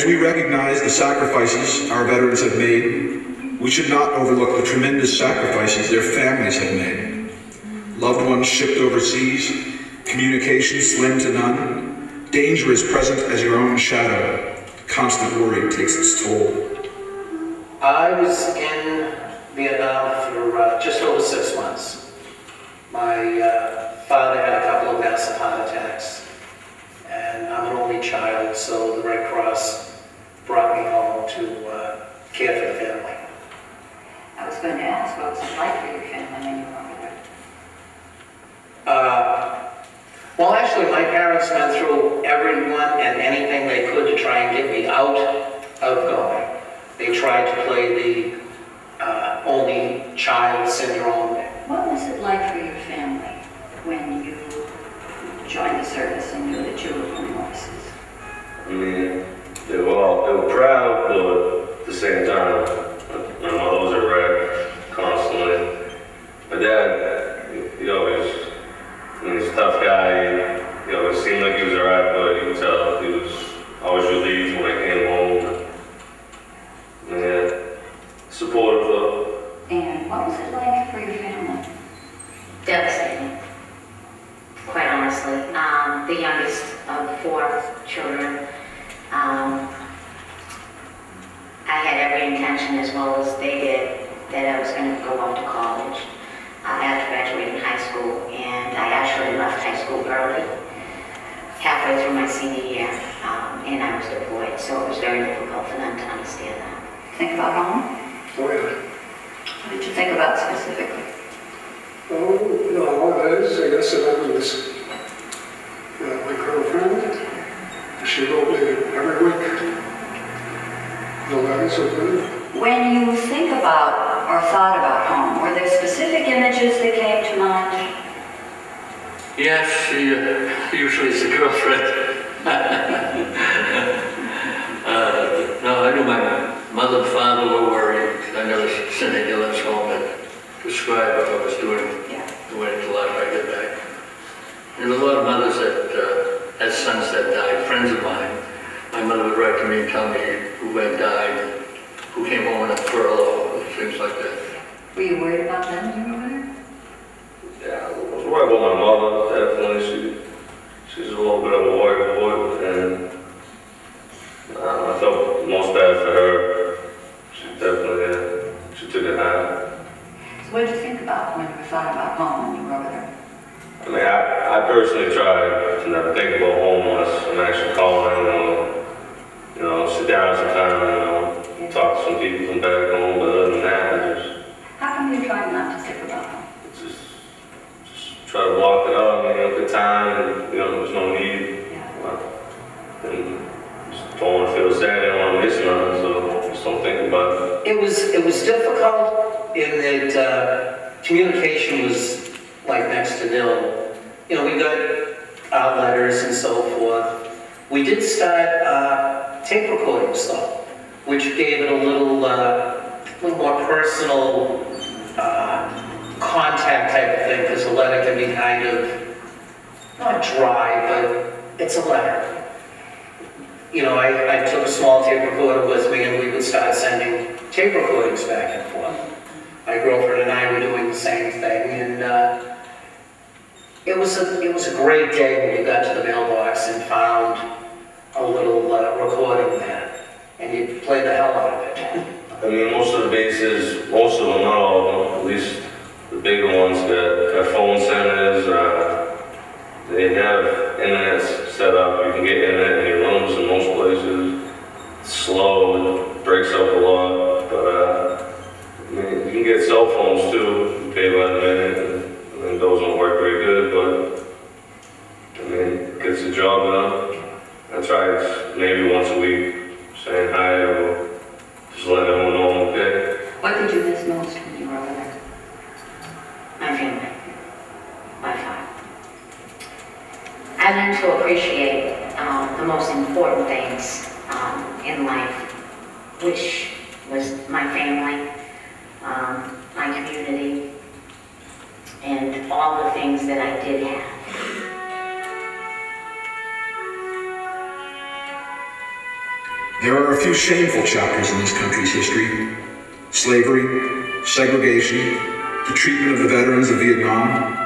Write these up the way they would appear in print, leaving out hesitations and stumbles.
As we recognize the sacrifices our veterans have made, we should not overlook the tremendous sacrifices their families have made. Loved ones shipped overseas, communication slim to none, danger is present as your own shadow. Constant worry takes its toll. I was in Vietnam for just over 6 months. My father had a couple of massive heart attacks, and I'm an only child, so the Red Cross brought me home to care for the family. I was going to ask, what was it like for your family when you were over there? Well, actually, my parents went through everyone and anything they could to try and get me out of going. They tried to play the only child syndrome. What was it like for your family when you joined the service and knew that you were from overseas? I mean, they were proud, but at the same time, my mother was a wreck constantly. My dad, he always, he's a tough guy. He always seemed like he was alright, but you could tell he was always relieved when I came home. Yeah, supportive though. And what was it like for your family? Devastating, quite honestly. The youngest of 4 children. I had every intention, as well as they did, that I was going to go off to college after graduating high school, and I actually left high school early, halfway through my senior year, and I was deployed, so it was very difficult for them to understand that. Think about home? Oh, yeah. What did you think about specifically? Oh, nowadays, I guess that I was my girlfriend. She wrote me every week. The letters are good. When you think about or thought about home, were there specific images that came to mind? Yes, usually it's a girlfriend. No, I knew my mother and father were worried. I never sent any letters home that described what I was doing, waiting until after I get back. There were a lot of mothers that had sons that died, friends of mine. My mother would write to me and tell me who had died, who came home on a furlough, things like that. Were you worried about them when you were there? Yeah, I was worried about my mother, definitely. She's a little bit of a white boy, and I felt most bad for her. She definitely, she took it hard. So what did you think about when you thought about home when you were over there? I mean, I personally try to never think about home unless I'm actually calling, sit down sometime, talk to some people from back home, but other than that, I just... How come you're trying not to think about home? Just try to block it up, good time, and, there's no need. And just don't want to feel sad, I don't want to miss nothing, so just don't think about it. It was difficult in that communication was like next to nil. We got letters and so forth. We did start tape recordings though, which gave it a little more personal contact type of thing, because a letter can be kind of, not dry, but it's a letter. I took a small tape recorder with me, and we would start sending tape recordings back and forth. My girlfriend and I were doing the same thing, and it was a great day when you got to the mailbox and found a little recording there, and you played the hell out of it. I mean, most of the bases, most of them, not all of them, at least the bigger ones, got phone centers, they have internet set up. You can get internet in your rooms in most places. It's slow, it breaks up a lot, but you can get cell phones too, you pay by the minute, and those don't work very good, but it gets the job done. I try maybe once a week, saying hi, or just letting everyone know I'm okay. What did you miss most when you were over there? My family, by far. I learned to appreciate the most important things in life, which was my family, my community, and all the things that I did have. There are a few shameful chapters in this country's history. Slavery, segregation, the treatment of the veterans of Vietnam.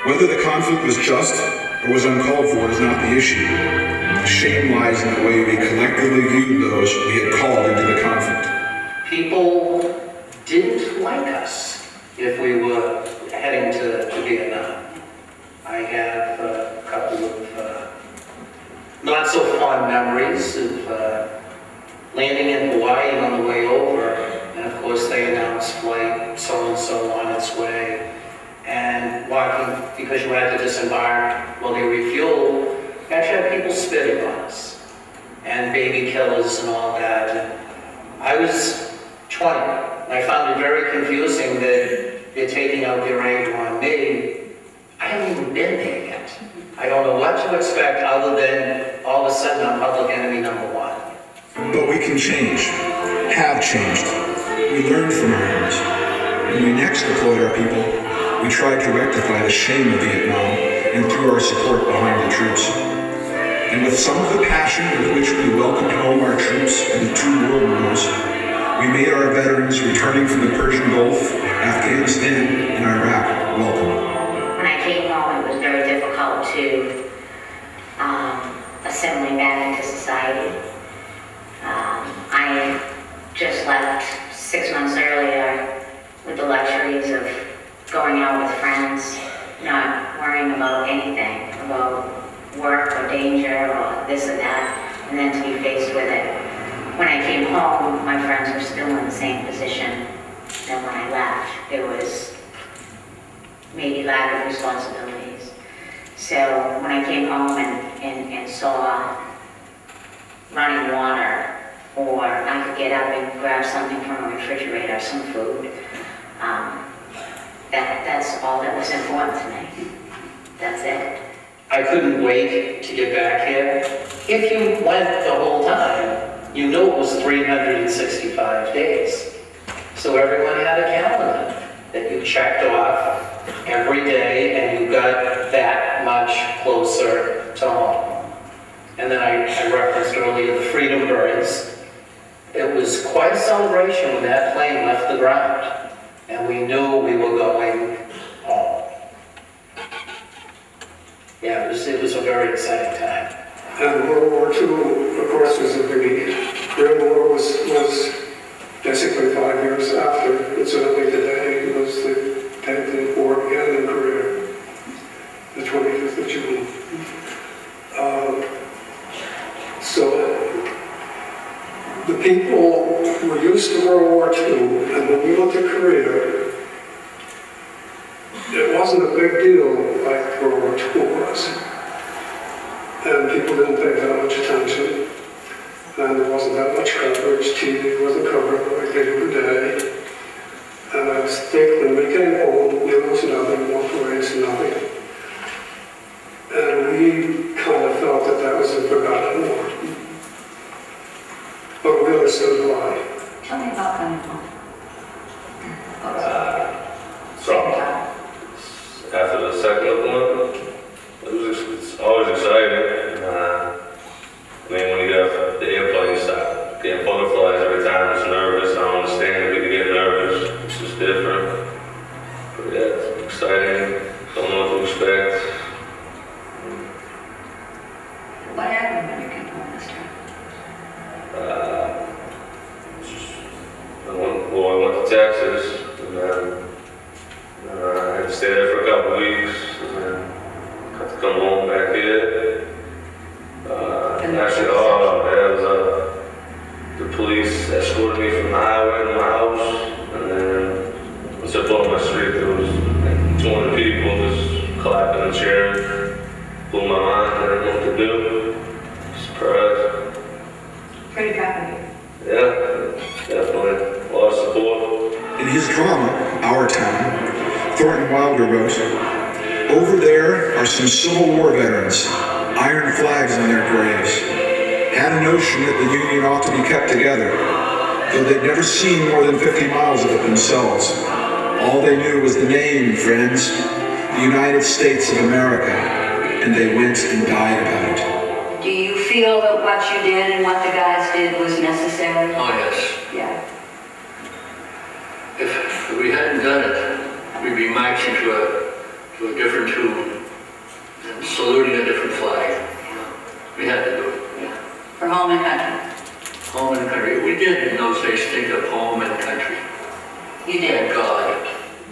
Whether the conflict was just or was uncalled for is not the issue. The shame lies in the way we collectively viewed those we had called into the conflict. People didn't like us if we were heading to Vietnam. I have a couple of not so fond memories of landing in Hawaii and on the way over, and of course they announced flight so-and-so on its way, and walking, because you had to disembark while they refueled, you actually had people spitting on us, and baby killers and all that. And I was 20. I found it very confusing that they're taking out their anger on me. I haven't even been there yet. I don't know what to expect other than all of a sudden I'm public enemy number one. But we can change, have changed. We learned from our errors. When we next deployed our people, we tried to rectify the shame of Vietnam and threw our support behind the troops. And with some of the passion with which we welcomed home our troops in the 2 world wars, we made our veterans returning from the Persian Gulf, Afghanistan, and Iraq welcome. When I came home, it was very difficult to assimilate back into society. I just left 6 months earlier with the luxuries of going out with friends, not worrying about anything, about work or danger or this or that, and then to be faced with it. When I came home, my friends were still in the same position than when I left. There was maybe lack of responsibilities. So when I came home and saw running water, or I could get up and grab something from a refrigerator, some food, that's all that was important to me. That's it. I couldn't wait to get back here. If you went the whole time, you knew it was 365 days. So everyone had a calendar that you checked off every day, and you got that much closer to home. And then I referenced earlier the Freedom Birds. It was quite a celebration when that plane left the ground, and we knew we were going home. Yeah, it was a very exciting time. And World War II, of course, was a biggie. Korean War was basically 5 years after. Incidentally, today was the 10th war began in Korea, the 25th of June. So the people were used to World War II, and when we went to Korea, it wasn't a big deal like World War II was. And people didn't pay that much attention. And there wasn't that much coverage. TV wasn't covering it like they do today. And I think when we came home, there was nothing, no parades, nothing. And we kind of felt that that was a forgotten war. But really so do I. Tell me about coming home. After the second one, it's always exciting. I mean, when you have the airplane stop, getting butterflies every time, it's nervous. I don't understand if you get nervous. It's just different. But yeah, it's exciting. Don't know what to expect. What happened when you came home this time? I went to Texas, and then I had to stay there for a couple weeks, and then got to come home back here. Actually, the police escorted me from the highway to my house, and then once I pulled on my street, there was like 200 people just clapping and cheering. Blew my mind. I didn't know what to do. Surprised. Pretty proud of you. Yeah, definitely. A lot of support. In his drama, Our Town, Thornton Wilder wrote, "Over there are some Civil War veterans, iron flags on their graves. Had a notion that the Union ought to be kept together, though they'd never seen more than 50 miles of it themselves. All they knew was the name, friends, the United States of America, and they went and died about it." Do you feel that what you did and what the guys did was necessary? Oh, yes. Yeah. If we hadn't done it, we'd be marching to a different tune and saluting a different flag. We had to do it. Yeah. For home and country. Home and country. We did in those days think of home and country. You did. Thank God.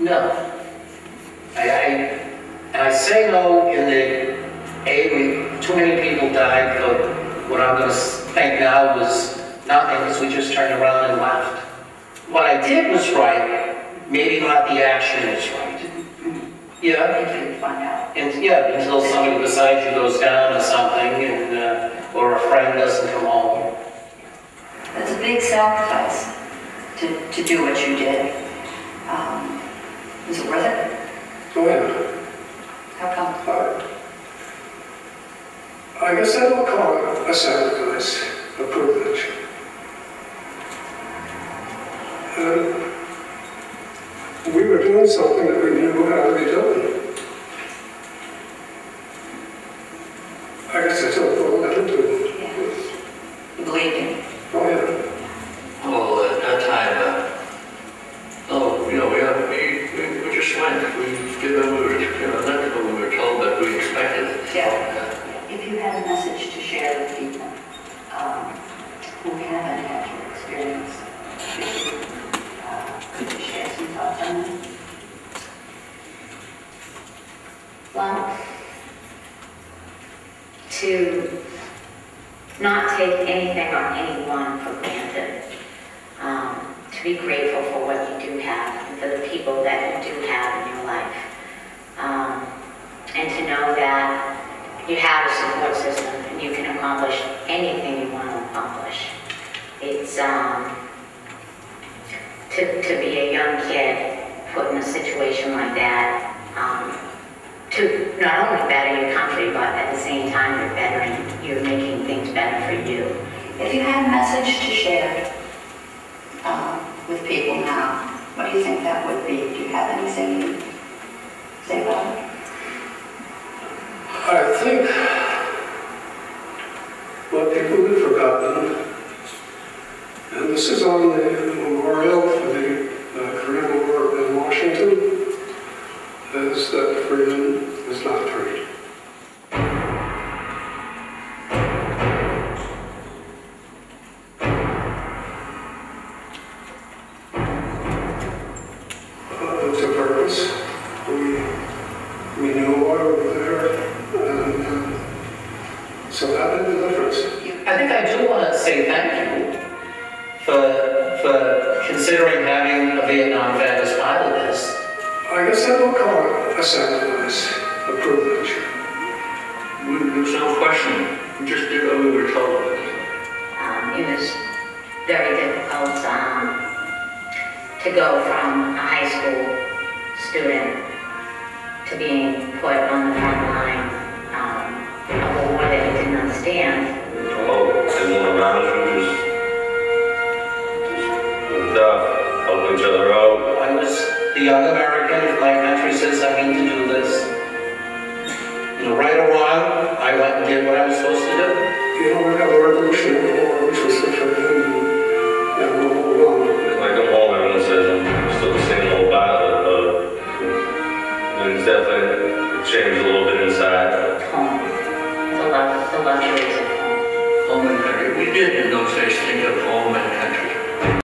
No. And I say no in the, too many people died for what I'm going to think now was nothing, because we just turned around and left. What I did was right, maybe not the action was right. Yeah. Until you find out. And yeah, until somebody beside you goes down or something, and or a friend doesn't come home. That's a big sacrifice to do what you did. Was it worth it? Oh, yeah. How come? I guess I don't call it a sacrifice, a privilege. We were doing something that we knew how to be doing. I guess that's all it boiled down to. Yeah. You believed in. Oh, yeah. Well, at that time, we just went. We did what we were, not what we were told, but we expected it. Yeah. If you had a message to share with people who haven't had your experience, could you share some thoughts on that? Well, to not take anything or anyone for granted, to be grateful for what you do have and for the people that you do have in your life, and to know that you have a support system and you can accomplish anything you want to accomplish. It's to be a young kid put in a situation like that, to not only better your country, but at the same time you're making things better for you. If you had a message to share with people now, what do you think that would be? Do you have anything you say about it? I think what people have forgotten, and this is on the memorial for the Korean War in Washington, is that freedom is not free. It's a purpose. We knew why we were there, and so that made the difference. I think I do want to say thank you for considering having a Vietnam vet as part of this. I guess I don't call it a sacrifice, a privilege. There's no question. We just did what we were told. It was very difficult to go from a high school student to being put on the front line of a war that you didn't understand. Oh, everyone around you just helping each other out. I was the young American. If my country says I need to do this, right or wrong, I went and did what I was supposed to do. We had a Revolutionary War, which was different, and we'll hold on. When I come home, everyone says I'm still the same old pilot, but it's definitely changed a little bit inside. Home. The luxuries of home. Home and country. We did in those days think of home